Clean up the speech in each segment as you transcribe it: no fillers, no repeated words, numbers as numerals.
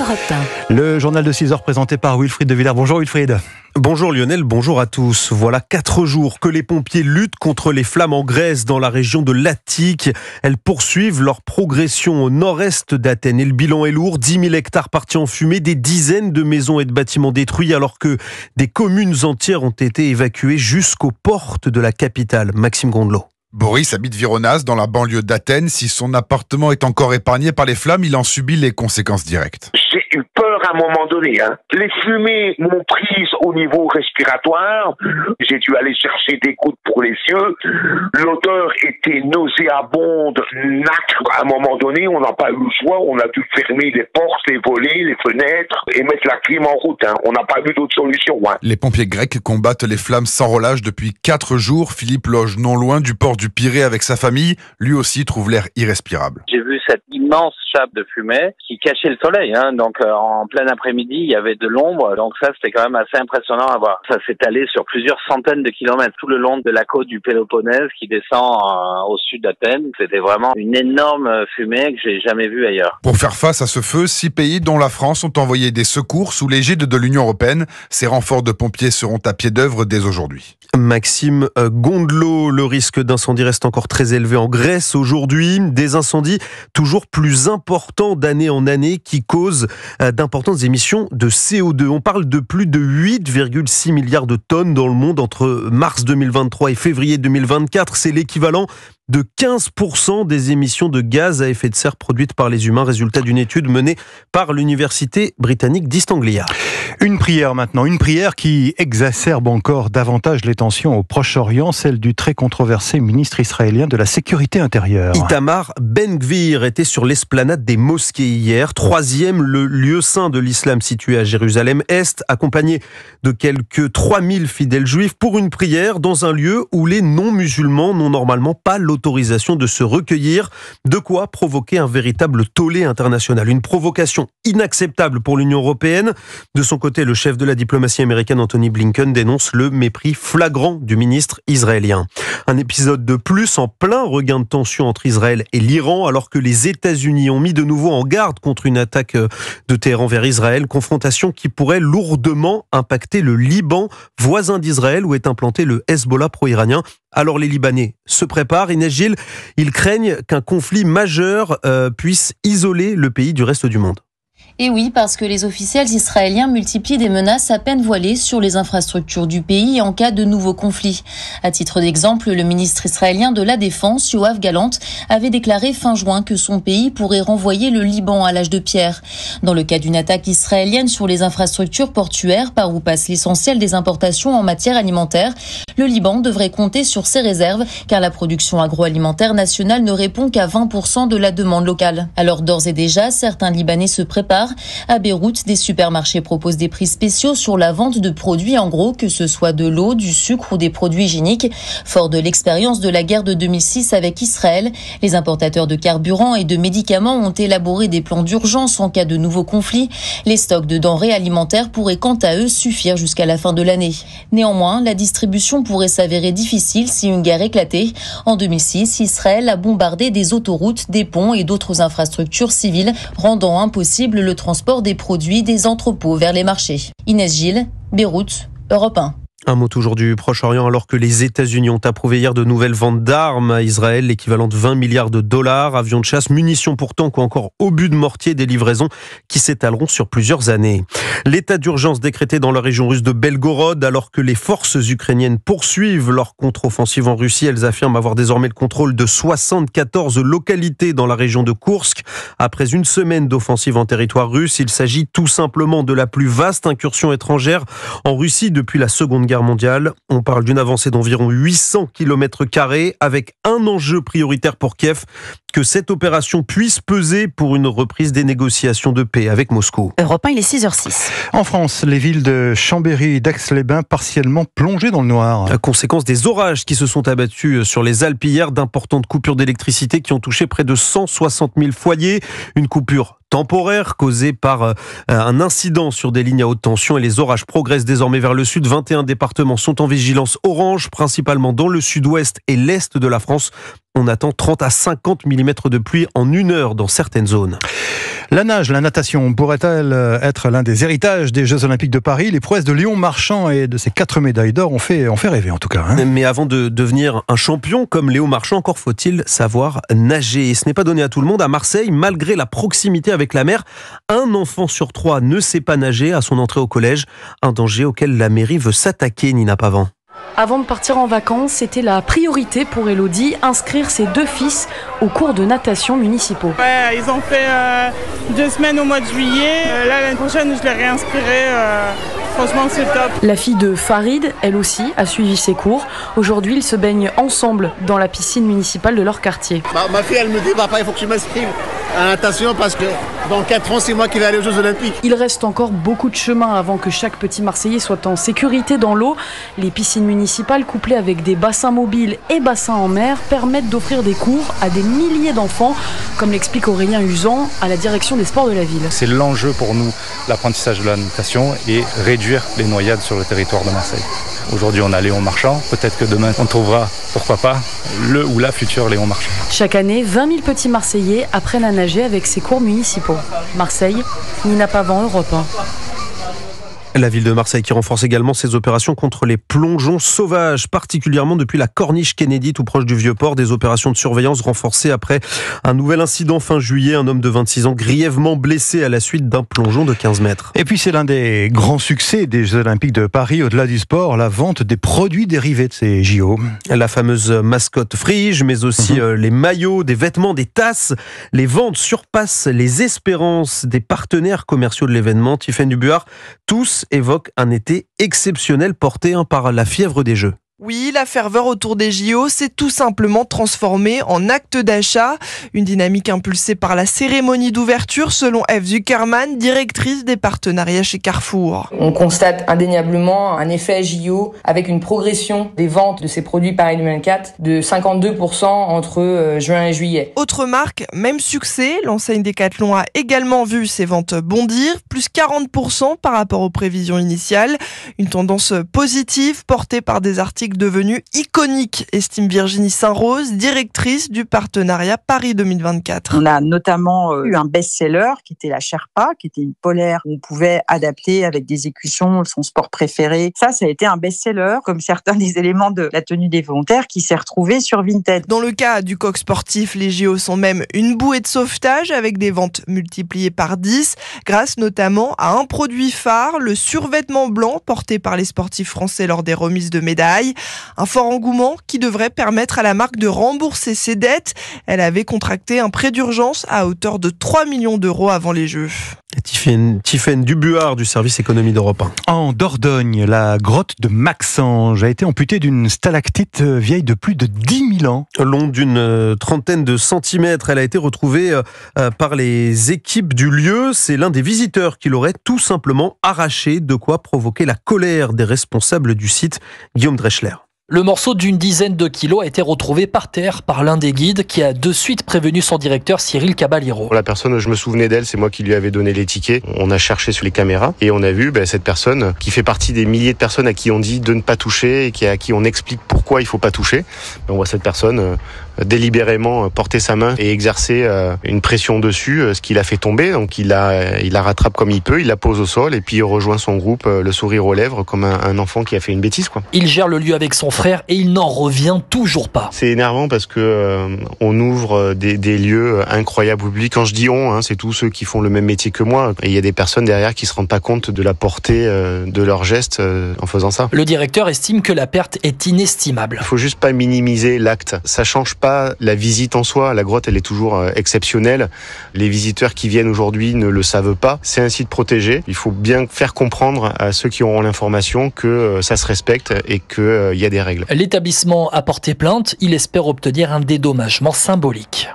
Europe 1. Le journal de 6 heures présenté par Wilfried de Villers. Bonjour Wilfried. Bonjour Lionel, bonjour à tous. Voilà 4 jours que les pompiers luttent contre les flammes en Grèce dans la région de l'Attique. Elles poursuivent leur progression au nord-est d'Athènes et le bilan est lourd. 10 000 hectares partis en fumée, des dizaines de maisons et de bâtiments détruits alors que des communes entières ont été évacuées jusqu'aux portes de la capitale. Maxime Gondelot. Boris habite Vyronas, dans la banlieue d'Athènes. Si son appartement est encore épargné par les flammes, il en subit les conséquences directes. J'ai eu peur à un moment donné. Les fumées m'ont prise au niveau respiratoire. J'ai dû aller chercher des gouttes pour les yeux. L'odeur était nauséabonde, nacre. À un moment donné, on n'a pas eu le choix. On a dû fermer les portes, les volets, les fenêtres et mettre la clim en route. On n'a pas eu d'autre solution. Les pompiers grecs combattent les flammes sans relâche depuis 4 jours. Philippe loge non loin du port du Pirée avec sa famille. Lui aussi trouve l'air irrespirable. J'ai vu cette immense chape de fumée qui cachait le soleil. Donc en plein après-midi, il y avait de l'ombre. Donc ça, c'était quand même assez impressionnant à voir. Ça s'étalait sur plusieurs centaines de kilomètres tout le long de la côte du Péloponnèse qui descend au sud d'Athènes. C'était vraiment une énorme fumée que j'ai jamais vue ailleurs. Pour faire face à ce feu, 6 pays dont la France ont envoyé des secours sous l'égide de l'Union européenne. Ces renforts de pompiers seront à pied d'œuvre dès aujourd'hui. Maxime Gondelot, le risque d'incendie reste encore très élevé en Grèce aujourd'hui. Des incendies toujours plus importants d'année en année qui causent d'importantes émissions de CO2. On parle de plus de 8,6 milliards de tonnes dans le monde entre mars 2023 et février 2024. C'est l'équivalent de 15% des émissions de gaz à effet de serre produites par les humains, résultat d'une étude menée par l'université britannique d'East Anglia. Une prière maintenant, une prière qui exacerbe encore davantage les tensions au Proche-Orient, celle du très controversé ministre israélien de la Sécurité intérieure. Itamar Ben-Gvir était sur l'esplanade des mosquées hier, 3e le lieu saint de l'islam situé à Jérusalem-Est, accompagné de quelques 3000 fidèles juifs pour une prière dans un lieu où les non-musulmans n'ont normalement pas l'autorisation de se recueillir, de quoi provoquer un véritable tollé international. Une provocation inacceptable pour l'Union européenne. De son côté, le chef de la diplomatie américaine Anthony Blinken dénonce le mépris flagrant du ministre israélien. Un épisode de plus en plein regain de tension entre Israël et l'Iran, alors que les États-Unis ont mis de nouveau en garde contre une attaque de Téhéran vers Israël, confrontation qui pourrait lourdement impacter le Liban, voisin d'Israël où est implanté le Hezbollah pro-iranien. Alors les Libanais se préparent. Inès Gilles, ils craignent qu'un conflit majeur puisse isoler le pays du reste du monde. Et oui, parce que les officiels israéliens multiplient des menaces à peine voilées sur les infrastructures du pays en cas de nouveaux conflits. À titre d'exemple, le ministre israélien de la Défense, Yoav Gallant, avait déclaré fin juin que son pays pourrait renvoyer le Liban à l'âge de pierre. Dans le cas d'une attaque israélienne sur les infrastructures portuaires par où passe l'essentiel des importations en matière alimentaire, le Liban devrait compter sur ses réserves car la production agroalimentaire nationale ne répond qu'à 20% de la demande locale. Alors d'ores et déjà, certains Libanais se préparent. À Beyrouth, des supermarchés proposent des prix spéciaux sur la vente de produits en gros, que ce soit de l'eau, du sucre ou des produits hygiéniques. Fort de l'expérience de la guerre de 2006 avec Israël, les importateurs de carburant et de médicaments ont élaboré des plans d'urgence en cas de nouveaux conflits. Les stocks de denrées alimentaires pourraient quant à eux suffire jusqu'à la fin de l'année. Néanmoins, la distribution pourrait s'avérer difficile si une guerre éclatait. En 2006, Israël a bombardé des autoroutes, des ponts et d'autres infrastructures civiles, rendant impossible le transport des produits des entrepôts vers les marchés. Inès Gilles, Beyrouth, Europe 1. Un mot toujours du Proche-Orient, alors que les États-Unis ont approuvé hier de nouvelles ventes d'armes à Israël, l'équivalent de 20 milliards de dollars, avions de chasse, munitions pour tanks ou encore obus de mortier, des livraisons qui s'étaleront sur plusieurs années. L'état d'urgence décrété dans la région russe de Belgorod, alors que les forces ukrainiennes poursuivent leur contre-offensive en Russie. Elles affirment avoir désormais le contrôle de 74 localités dans la région de Koursk. Après une semaine d'offensive en territoire russe, il s'agit tout simplement de la plus vaste incursion étrangère en Russie depuis la Seconde Guerre mondiale. On parle d'une avancée d'environ 800 km² avec un enjeu prioritaire pour Kiev, que cette opération puisse peser pour une reprise des négociations de paix avec Moscou. Europe 1, il est 6h06. En France, les villes de Chambéry et d'Aix-les-Bains partiellement plongées dans le noir. À conséquence des orages qui se sont abattus sur les Alpes hier, d'importantes coupures d'électricité qui ont touché près de 160 000 foyers. Une coupure temporaire causée par un incident sur des lignes à haute tension et les orages progressent désormais vers le sud. 21 départements sont en vigilance orange, principalement dans le sud-ouest et l'est de la France. On attend 30 à 50 mm de pluie en 1 heure dans certaines zones. La nage, la natation, pourrait-elle être l'un des héritages des Jeux Olympiques de Paris? Les prouesses de Léon Marchand et de ses 4 médailles d'or ont fait rêver en tout cas. Mais avant de devenir un champion comme Léon Marchand, encore faut-il savoir nager. Et ce n'est pas donné à tout le monde. À Marseille, malgré la proximité avec la mer, un enfant sur 3 ne sait pas nager à son entrée au collège. Un danger auquel la mairie veut s'attaquer, Nina Pavant. Avant de partir en vacances, c'était la priorité pour Elodie, inscrire ses 2 fils aux cours de natation municipaux. Ouais, ils ont fait 2 semaines au mois de juillet. Là, l'année prochaine, je les réinscrirai. Franchement, c'est top. La fille de Farid, elle aussi, a suivi ses cours. Aujourd'hui, ils se baignent ensemble dans la piscine municipale de leur quartier. Ma fille, elle me dit, papa, il faut que je m'inscrive à la natation parce que dans 4 ans, c'est moi qui vais aller aux Jeux Olympiques. Il reste encore beaucoup de chemin avant que chaque petit Marseillais soit en sécurité dans l'eau. Les piscines municipales, couplées avec des bassins mobiles et bassins en mer, permettent d'offrir des cours à des milliers d'enfants, comme l'explique Aurélien Usan à la direction des sports de la ville. C'est l'enjeu pour nous, l'apprentissage de la natation et réduire les noyades sur le territoire de Marseille. Aujourd'hui, on a Léon Marchand. Peut-être que demain, on trouvera, pourquoi pas, le ou la future Léon Marchand. Chaque année, 20 000 petits Marseillais apprennent à nager avec ces cours municipaux. Marseille, Nina Pavant, Europe 1. La ville de Marseille qui renforce également ses opérations contre les plongeons sauvages, particulièrement depuis la corniche Kennedy, tout proche du Vieux-Port. Des opérations de surveillance renforcées après un nouvel incident fin juillet. Un homme de 26 ans grièvement blessé à la suite d'un plongeon de 15 mètres. Et puis c'est l'un des grands succès des Jeux Olympiques de Paris, au-delà du sport, la vente des produits dérivés de ces JO. La fameuse mascotte Frige, mais aussi les maillots, des vêtements, des tasses. Les ventes surpassent les espérances des partenaires commerciaux de l'événement. Tiffaine Dubuart, tous évoque un été exceptionnel porté par la fièvre des Jeux. Oui, la ferveur autour des JO s'est tout simplement transformée en acte d'achat. Une dynamique impulsée par la cérémonie d'ouverture, selon Eve Zuckerman, directrice des partenariats chez Carrefour. On constate indéniablement un effet JO avec une progression des ventes de ces produits Paris 2024 de 52% entre juin et juillet. Autre marque, même succès, l'enseigne Decathlon a également vu ses ventes bondir, plus 40% par rapport aux prévisions initiales. Une tendance positive portée par des articles devenu iconique, estime Virginie Saint-Rose, directrice du partenariat Paris 2024. On a notamment eu un best-seller qui était la Sherpa, qui était une polaire où on pouvait adapter avec des écussons son sport préféré. Ça a été un best-seller, comme certains des éléments de la tenue des volontaires qui s'est retrouvé sur Vinted. Dans le cas du coq sportif, les JO sont même une bouée de sauvetage avec des ventes multipliées par 10, grâce notamment à un produit phare, le survêtement blanc porté par les sportifs français lors des remises de médailles. Un fort engouement qui devrait permettre à la marque de rembourser ses dettes. Elle avait contracté un prêt d'urgence à hauteur de 3 millions d'euros avant les Jeux. Tiffaine Dubuart du service économie d'Europe 1. En Dordogne, la grotte de Maxange a été amputée d'une stalactite vieille de plus de 10 000 ans. Longue d'une trentaine de centimètres, elle a été retrouvée par les équipes du lieu. C'est l'un des visiteurs qui l'aurait tout simplement arraché, de quoi provoquer la colère des responsables du site. Guillaume Dreschler. Le morceau d'une dizaine de kilos a été retrouvé par terre par l'un des guides qui a de suite prévenu son directeur Cyril Caballero. La personne, je me souvenais d'elle, c'est moi qui lui avais donné les tickets. On a cherché sur les caméras et on a vu cette personne qui fait partie des milliers de personnes à qui on dit de ne pas toucher et à qui on explique pourquoi il ne faut pas toucher. On voit cette personne délibérément porter sa main et exercer une pression dessus, ce qui l'a fait tomber. Donc il la rattrape comme il peut, il la pose au sol et puis il rejoint son groupe, le sourire aux lèvres, comme un enfant qui a fait une bêtise, quoi. Il gère le lieu avec son frère et il n'en revient toujours pas. C'est énervant parce que on ouvre des lieux incroyables au public. Quand je dis on, c'est tous ceux qui font le même métier que moi. Et il y a des personnes derrière qui se rendent pas compte de la portée de leurs gestes en faisant ça. Le directeur estime que la perte est inestimable. Il faut juste pas minimiser l'acte. Ça change pas la visite en soi. La grotte, elle est toujours exceptionnelle. Les visiteurs qui viennent aujourd'hui ne le savent pas. C'est un site protégé. Il faut bien faire comprendre à ceux qui auront l'information que ça se respecte et qu'il y a des règles. L'établissement a porté plainte. Il espère obtenir un dédommagement symbolique.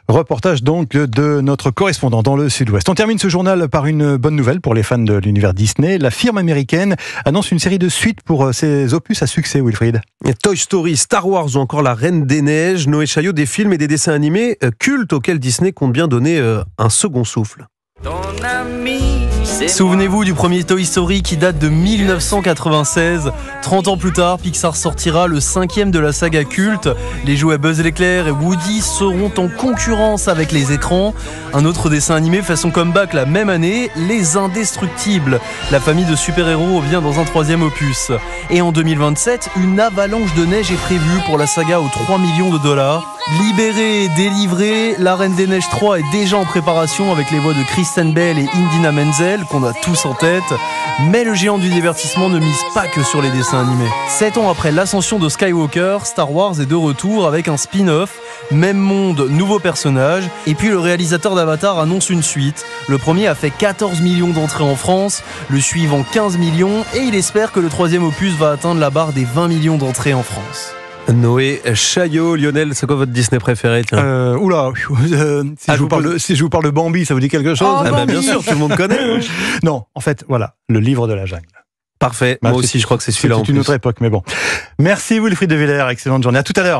Reportage donc de notre correspondant dans le Sud-Ouest. On termine ce journal par une bonne nouvelle pour les fans de l'univers Disney. La firme américaine annonce une série de suites pour ses opus à succès, Wilfried. Toy Story, Star Wars ou encore La Reine des Neiges, Noé Chaillot, des films et des dessins animés cultes auxquels Disney compte bien donner un second souffle. Ton ami Souvenez-vous du premier Toy Story qui date de 1996. 30 ans plus tard, Pixar sortira le 5e de la saga culte. Les jouets Buzz l'éclair et Woody seront en concurrence avec les écrans. Un autre dessin animé fait son comeback la même année, Les Indestructibles. La famille de super-héros revient dans un 3e opus. Et en 2027, une avalanche de neige est prévue pour la saga aux 3 millions de dollars. Libérée et délivrée, La Reine des Neiges 3 est déjà en préparation avec les voix de Kristen Bell et Idina Menzel qu'on a tous en tête. Mais le géant du divertissement ne mise pas que sur les dessins animés. 7 ans après l'ascension de Skywalker, Star Wars est de retour avec un spin-off. Même monde, nouveau personnage. Et puis le réalisateur d'Avatar annonce une suite. Le premier a fait 14 millions d'entrées en France, le suivant 15 millions et il espère que le 3e opus va atteindre la barre des 20 millions d'entrées en France. Noé Chaillot, Lionel, c'est quoi votre Disney préféré? Si je vous parle de Bambi, ça vous dit quelque chose? Bien sûr, tout le monde connaît. Non, en fait, voilà, le livre de la jungle. Parfait, moi aussi je crois que c'est celui-là. C'est une autre époque, mais bon. Merci Wilfried de Villers, excellente journée, à tout à l'heure.